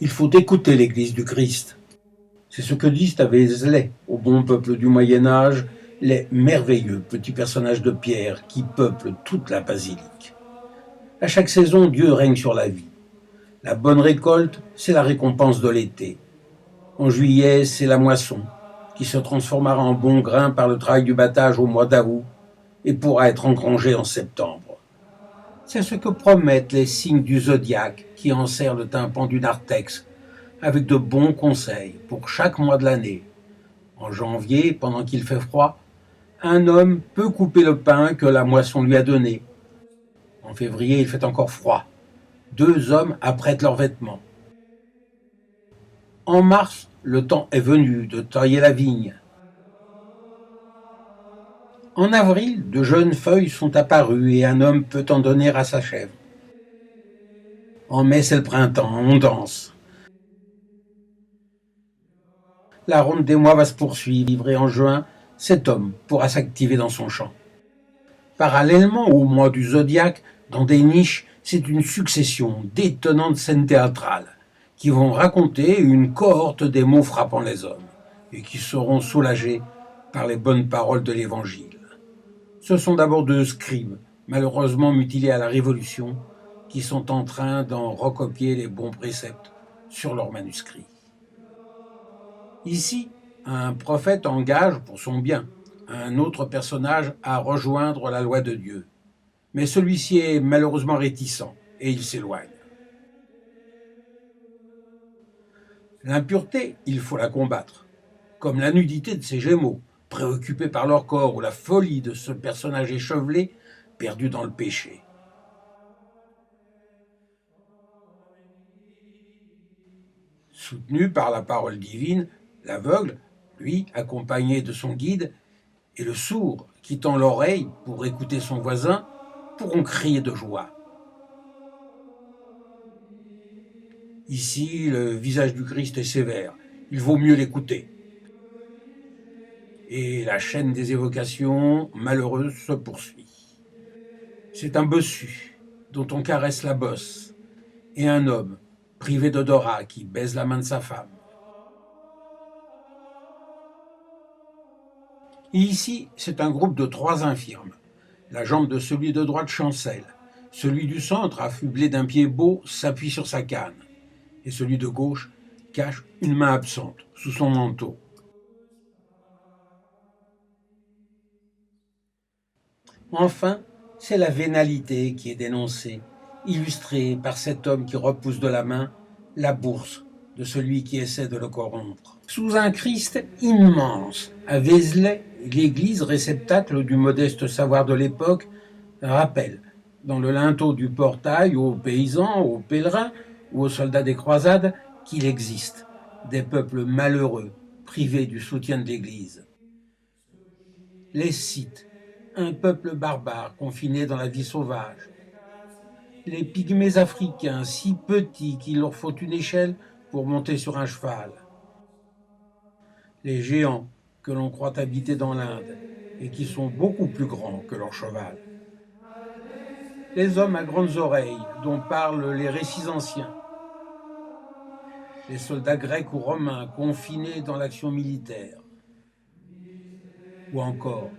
Il faut écouter l'Église du Christ. C'est ce que disent à Vézelay, au bon peuple du Moyen-Âge, les merveilleux petits personnages de pierre qui peuplent toute la basilique. À chaque saison, Dieu règne sur la vie. La bonne récolte, c'est la récompense de l'été. En juillet, c'est la moisson, qui se transformera en bon grain par le travail du battage au mois d'août et pourra être engrangée en septembre. C'est ce que promettent les signes du zodiaque qui enserrent le tympan du narthex, avec de bons conseils pour chaque mois de l'année. En janvier, pendant qu'il fait froid, un homme peut couper le pain que la moisson lui a donné. En février, il fait encore froid. 2 hommes apprêtent leurs vêtements. En mars, le temps est venu de tailler la vigne. En avril, de jeunes feuilles sont apparues et un homme peut en donner à sa chèvre. En mai, c'est le printemps, on danse. La ronde des mois va se poursuivre et en juin, cet homme pourra s'activer dans son champ. Parallèlement au mois du zodiaque, dans des niches, c'est une succession d'étonnantes scènes théâtrales qui vont raconter une cohorte des maux frappant les hommes et qui seront soulagés par les bonnes paroles de l'Évangile. Ce sont d'abord 2 scribes, malheureusement mutilés à la Révolution, qui sont en train d'en recopier les bons préceptes sur leurs manuscrits. Ici, un prophète engage pour son bien un autre personnage à rejoindre la loi de Dieu. Mais celui-ci est malheureusement réticent et il s'éloigne. L'impureté, il faut la combattre, comme la nudité de ces Gémeaux, préoccupés par leur corps, ou la folie de ce personnage échevelé, perdu dans le péché. Soutenu par la parole divine, l'aveugle, lui, accompagné de son guide, et le sourd, qui tend l'oreille pour écouter son voisin, pourront crier de joie. Ici, le visage du Christ est sévère, il vaut mieux l'écouter. Et la chaîne des évocations malheureuses se poursuit. C'est un bossu dont on caresse la bosse, et un homme privé d'odorat qui baise la main de sa femme. Et ici, c'est un groupe de 3 infirmes. La jambe de celui de droite chancelle, celui du centre, affublé d'un pied beau, s'appuie sur sa canne, et celui de gauche cache une main absente sous son manteau. Enfin, c'est la vénalité qui est dénoncée, illustrée par cet homme qui repousse de la main la bourse de celui qui essaie de le corrompre. Sous un Christ immense, à Vézelay, l'église, réceptacle du modeste savoir de l'époque, rappelle, dans le linteau du portail, aux paysans, aux pèlerins ou aux soldats des croisades, qu'il existe des peuples malheureux, privés du soutien de l'église. Les Scythes, un peuple barbare confiné dans la vie sauvage. Les pygmées africains, si petits qu'il leur faut une échelle pour monter sur un cheval. Les géants que l'on croit habiter dans l'Inde et qui sont beaucoup plus grands que leur cheval. Les hommes à grandes oreilles dont parlent les récits anciens. Les soldats grecs ou romains confinés dans l'action militaire. Ou encore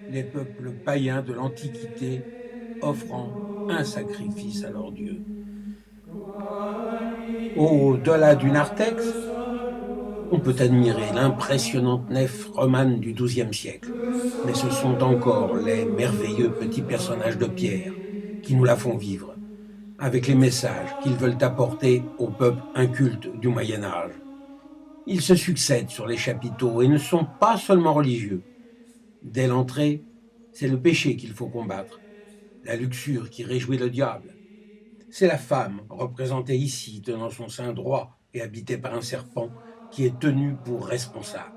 les peuples païens de l'Antiquité offrant un sacrifice à leur Dieu. Au-delà du narthex, on peut admirer l'impressionnante nef romane du XIIe siècle, mais ce sont encore les merveilleux petits personnages de pierre qui nous la font vivre, avec les messages qu'ils veulent apporter au peuple inculte du Moyen-Âge. Ils se succèdent sur les chapiteaux et ne sont pas seulement religieux. Dès l'entrée, c'est le péché qu'il faut combattre, la luxure qui réjouit le diable. C'est la femme, représentée ici, tenant son sein droit et habitée par un serpent, qui est tenue pour responsable.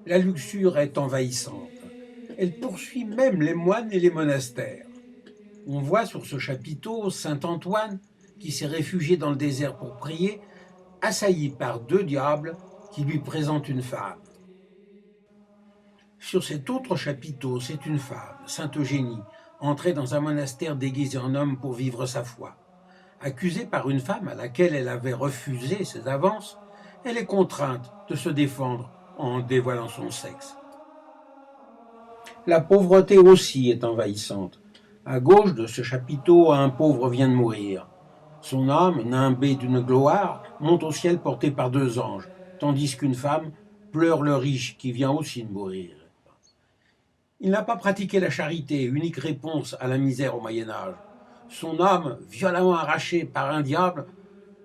La luxure est envahissante. Elle poursuit même les moines et les monastères. On voit sur ce chapiteau saint Antoine, qui s'est réfugié dans le désert pour prier, assailli par 2 diables qui lui présentent une femme. Sur cet autre chapiteau, c'est une femme, sainte Eugénie, entrée dans un monastère déguisée en homme pour vivre sa foi. Accusée par une femme à laquelle elle avait refusé ses avances, elle est contrainte de se défendre en dévoilant son sexe. La pauvreté aussi est envahissante. À gauche de ce chapiteau, un pauvre vient de mourir. Son âme, nimbée d'une gloire, monte au ciel portée par deux anges, tandis qu'une femme pleure le riche qui vient aussi de mourir. Il n'a pas pratiqué la charité, unique réponse à la misère au Moyen-Âge. Son âme, violemment arrachée par un diable,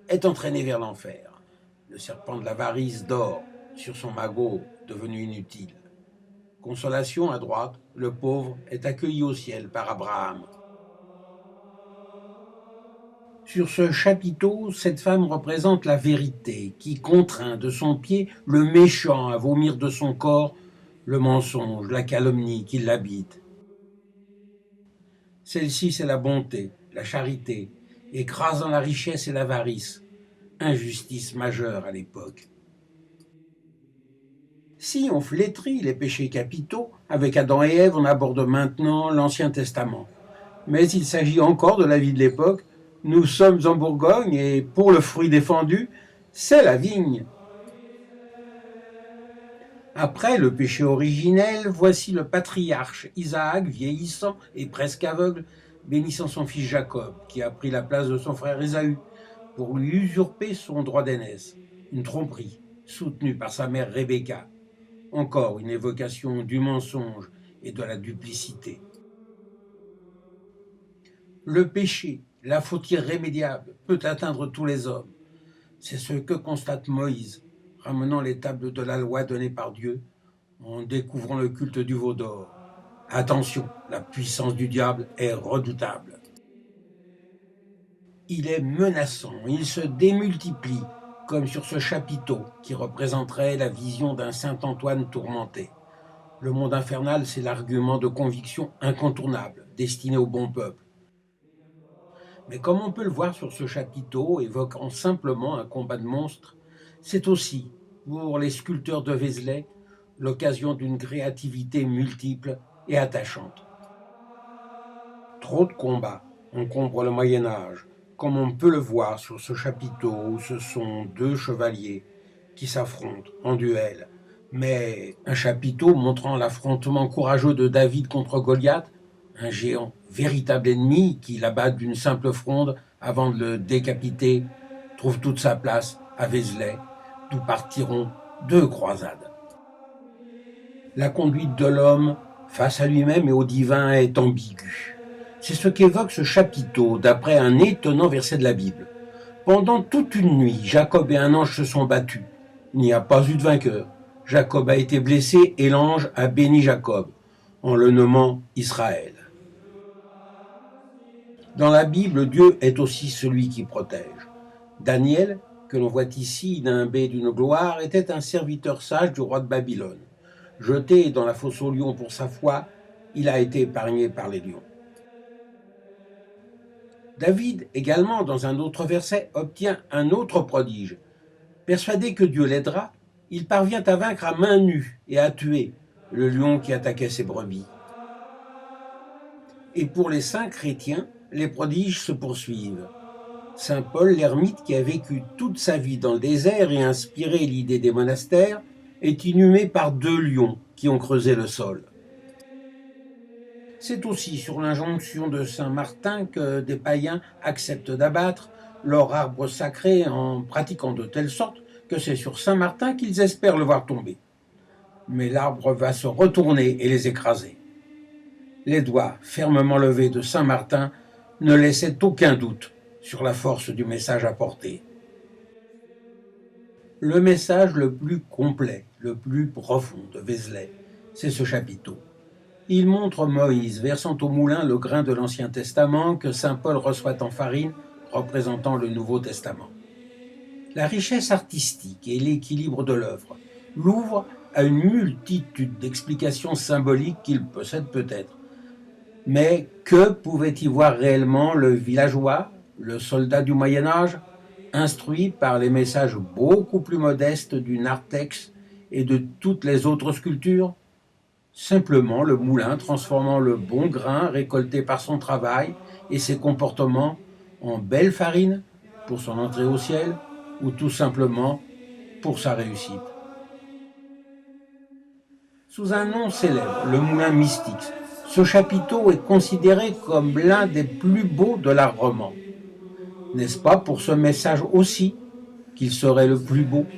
est entraînée vers l'enfer. Le serpent de l'avarice dort sur son magot devenu inutile. Consolation à droite, le pauvre est accueilli au ciel par Abraham. Sur ce chapiteau, cette femme représente la vérité qui contraint de son pied le méchant à vomir de son corps le mensonge, la calomnie qui l'habite. Celle-ci, c'est la bonté, la charité, écrasant la richesse et l'avarice, injustice majeure à l'époque. Si on flétrit les péchés capitaux, avec Adam et Ève, on aborde maintenant l'Ancien Testament. Mais il s'agit encore de la vie de l'époque. Nous sommes en Bourgogne et pour le fruit défendu, c'est la vigne. Après le péché originel, voici le patriarche Isaac, vieillissant et presque aveugle, bénissant son fils Jacob, qui a pris la place de son frère Ésaü, pour lui usurper son droit d'aînesse. Une tromperie, soutenue par sa mère Rebecca. Encore une évocation du mensonge et de la duplicité. Le péché, la faute irrémédiable, peut atteindre tous les hommes. C'est ce que constate Moïse, ramenant les tables de la loi données par Dieu, en découvrant le culte du veau d'or. Attention, la puissance du diable est redoutable. Il est menaçant, il se démultiplie, comme sur ce chapiteau qui représenterait la vision d'un saint Antoine tourmenté. Le monde infernal, c'est l'argument de conviction incontournable, destiné au bon peuple. Mais comme on peut le voir sur ce chapiteau, évoquant simplement un combat de monstres, c'est aussi, pour les sculpteurs de Vézelay, l'occasion d'une créativité multiple et attachante. Trop de combats encombrent le Moyen-Âge, comme on peut le voir sur ce chapiteau où ce sont deux chevaliers qui s'affrontent en duel. Mais un chapiteau montrant l'affrontement courageux de David contre Goliath, un géant, véritable ennemi qui l'abat d'une simple fronde avant de le décapiter, trouve toute sa place à Vézelay, d'où partiront deux croisades. La conduite de l'homme face à lui-même et au divin est ambiguë. C'est ce qu'évoque ce chapiteau d'après un étonnant verset de la Bible. Pendant toute une nuit, Jacob et un ange se sont battus. Il n'y a pas eu de vainqueur. Jacob a été blessé et l'ange a béni Jacob, en le nommant Israël. Dans la Bible, Dieu est aussi celui qui protège. Daniel, que l'on voit ici nimbé d'une gloire, était un serviteur sage du roi de Babylone. Jeté dans la fosse aux lions pour sa foi, il a été épargné par les lions. David, également, dans un autre verset, obtient un autre prodige. Persuadé que Dieu l'aidera, il parvient à vaincre à main nue et à tuer le lion qui attaquait ses brebis. Et pour les saints chrétiens, les prodiges se poursuivent. Saint Paul l'ermite, qui a vécu toute sa vie dans le désert et inspiré l'idée des monastères, est inhumé par deux lions qui ont creusé le sol. C'est aussi sur l'injonction de saint Martin que des païens acceptent d'abattre leur arbre sacré en pratiquant de telle sorte que c'est sur saint Martin qu'ils espèrent le voir tomber. Mais l'arbre va se retourner et les écraser. Les doigts fermement levés de saint Martin ne laissaient aucun doute sur la force du message apporté. Le message le plus complet, le plus profond de Vézelay, c'est ce chapiteau. Il montre Moïse versant au moulin le grain de l'Ancien Testament que saint Paul reçoit en farine, représentant le Nouveau Testament. La richesse artistique et l'équilibre de l'œuvre l'ouvrent à une multitude d'explications symboliques qu'il possède peut-être. Mais que pouvait y voir réellement le villageois, le soldat du Moyen-Âge, instruit par les messages beaucoup plus modestes du narthex et de toutes les autres sculptures? Simplement le moulin transformant le bon grain récolté par son travail et ses comportements en belle farine pour son entrée au ciel ou tout simplement pour sa réussite. Sous un nom célèbre, le Moulin Mystix, ce chapiteau est considéré comme l'un des plus beaux de l'art roman. N'est-ce pas pour ce message aussi qu'il serait le plus beau ?